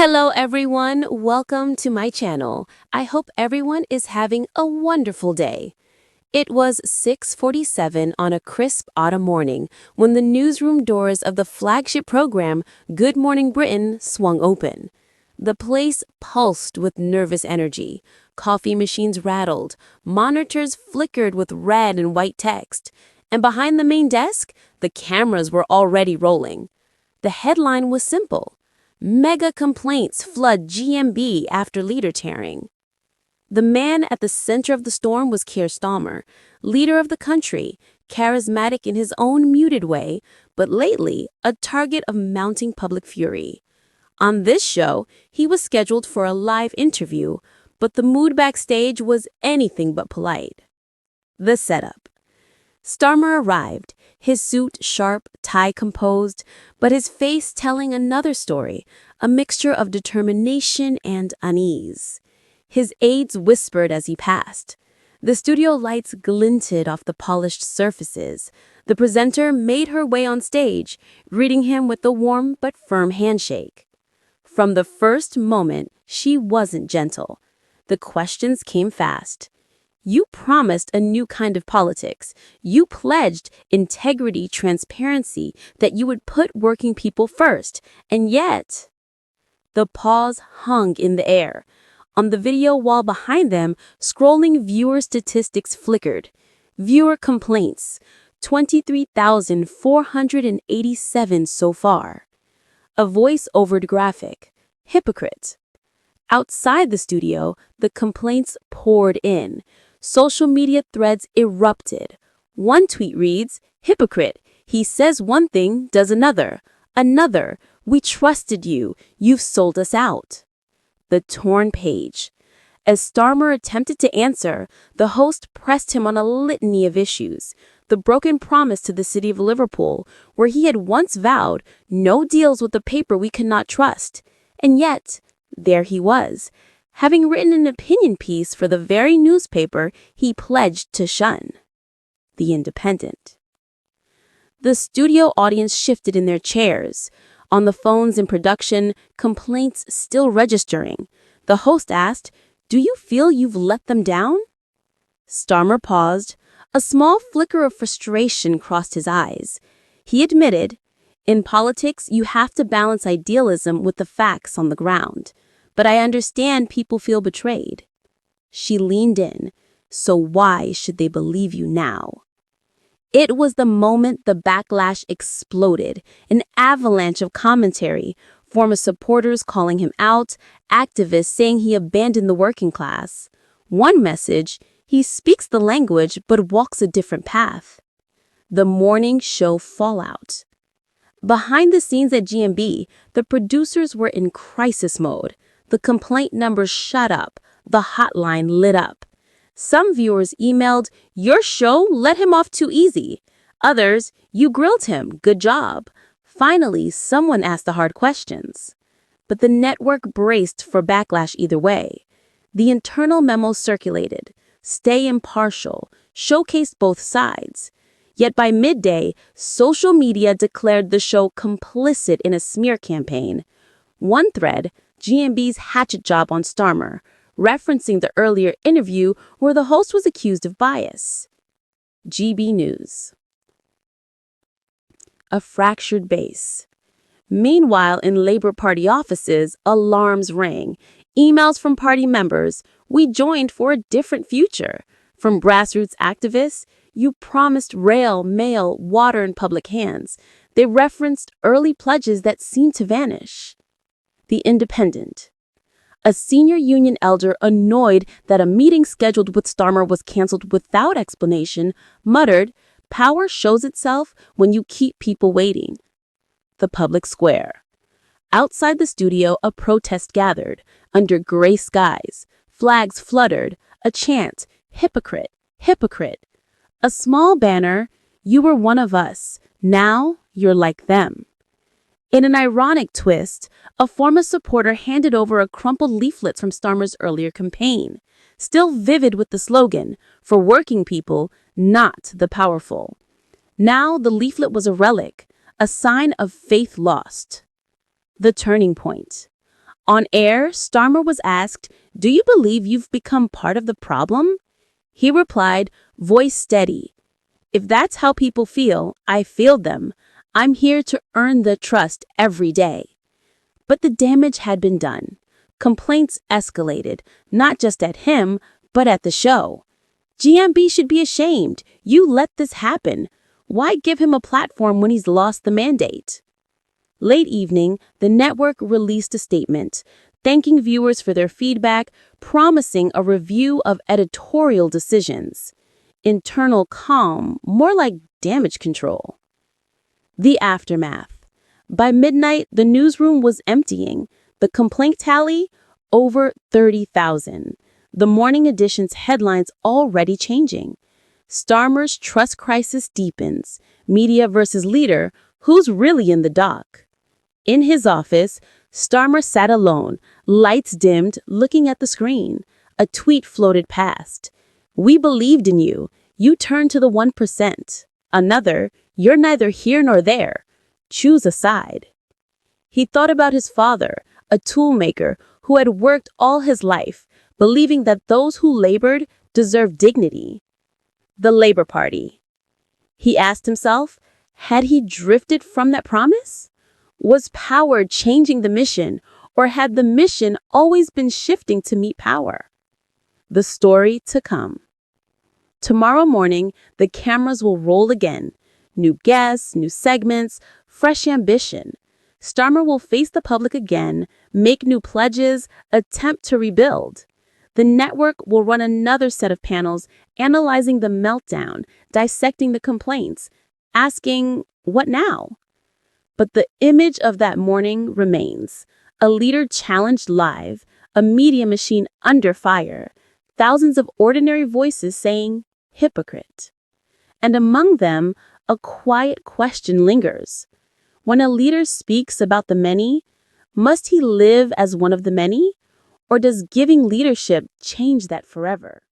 Hello everyone, welcome to my channel. I hope everyone is having a wonderful day. It was 6:47 on a crisp autumn morning when the newsroom doors of the flagship program Good Morning Britain swung open. The place pulsed with nervous energy. Coffee machines rattled, monitors flickered with red and white text, and behind the main desk, the cameras were already rolling. The headline was simple: Mega complaints flood GMB after leader tearing. The man at the center of the storm was Keir Starmer, leader of the country, charismatic in his own muted way, but lately a target of mounting public fury. On this show, he was scheduled for a live interview, but the mood backstage was anything but polite. The setup. Starmer arrived, his suit sharp, tie composed, but his face telling another story, a mixture of determination and unease. His aides whispered as he passed. The studio lights glinted off the polished surfaces. The presenter made her way on stage, greeting him with a warm but firm handshake. From the first moment, she wasn't gentle. The questions came fast. You promised a new kind of politics. You pledged integrity, transparency, that you would put working people first. And yet, the pause hung in the air. On the video wall behind them, scrolling viewer statistics flickered. Viewer complaints, 23,487 so far. A voice-overed graphic, hypocrite. Outside the studio, the complaints poured in. Social media threads erupted. One tweet reads, "Hypocrite, he says one thing, does another. Another, we trusted you, you've sold us out." The torn page. As Starmer attempted to answer, the host pressed him on a litany of issues. The broken promise to the city of Liverpool, where he had once vowed, no deals with the paper we cannot trust. And yet, there he was, having written an opinion piece for the very newspaper he pledged to shun. The Independent. The studio audience shifted in their chairs. On the phones in production, complaints still registering. The host asked, "Do you feel you've let them down?" Starmer paused. A small flicker of frustration crossed his eyes. He admitted, "In politics, you have to balance idealism with the facts on the ground. But I understand people feel betrayed." She leaned in. "So why should they believe you now?" It was the moment the backlash exploded, an avalanche of commentary, former supporters calling him out, activists saying he abandoned the working class. One message, he speaks the language but walks a different path. The morning show fallout. Behind the scenes at GMB, the producers were in crisis mode. The complaint numbers shot up, the hotline lit up. Some viewers emailed, "Your show let him off too easy." Others, "You grilled him, good job." Finally, someone asked the hard questions. But the network braced for backlash either way. The internal memo circulated, "Stay impartial," showcased both sides. Yet by midday, social media declared the show complicit in a smear campaign. One thread, GMB's hatchet job on Starmer, referencing the earlier interview where the host was accused of bias. GB News. A fractured base. Meanwhile, in Labour Party offices, alarms rang. Emails from party members, "We joined for a different future." From grassroots activists, "You promised rail, mail, water in public hands." They referenced early pledges that seemed to vanish. The Independent. A senior union elder, annoyed that a meeting scheduled with Starmer was canceled without explanation, muttered, "Power shows itself when you keep people waiting." The Public Square. Outside the studio, a protest gathered. Under gray skies, flags fluttered, a chant, "Hypocrite, hypocrite." A small banner, "You were one of us, now you're like them." In an ironic twist, a former supporter handed over a crumpled leaflet from Starmer's earlier campaign, still vivid with the slogan, "For working people, not the powerful." Now the leaflet was a relic, a sign of faith lost. The turning point. On air, Starmer was asked, "Do you believe you've become part of the problem?" He replied, voice steady, "If that's how people feel, I failed them. I'm here to earn the trust every day." But the damage had been done. Complaints escalated, not just at him, but at the show. GMB should be ashamed. You let this happen. Why give him a platform when he's lost the mandate? Late evening, the network released a statement, thanking viewers for their feedback, promising a review of editorial decisions. Internal calm, more like damage control. The aftermath. By midnight, the newsroom was emptying. The complaint tally, over 30,000. The morning edition's headlines already changing. Starmer's trust crisis deepens. Media versus leader, who's really in the dock? In his office, Starmer sat alone, lights dimmed, looking at the screen. A tweet floated past. "We believed in you. You turned to the 1%. Another, "You're neither here nor there. Choose a side." He thought about his father, a toolmaker who had worked all his life, believing that those who labored deserved dignity. The Labor Party. He asked himself, had he drifted from that promise? Was power changing the mission, or had the mission always been shifting to meet power? The story to come. Tomorrow morning, the cameras will roll again. New guests, new segments, fresh ambition. Starmer will face the public again, make new pledges, attempt to rebuild. The network will run another set of panels analyzing the meltdown, dissecting the complaints, asking, what now? But the image of that morning remains. A leader challenged live, a media machine under fire, thousands of ordinary voices saying, hypocrite. And among them, a quiet question lingers. When a leader speaks about the many, must he live as one of the many? Or does giving leadership change that forever?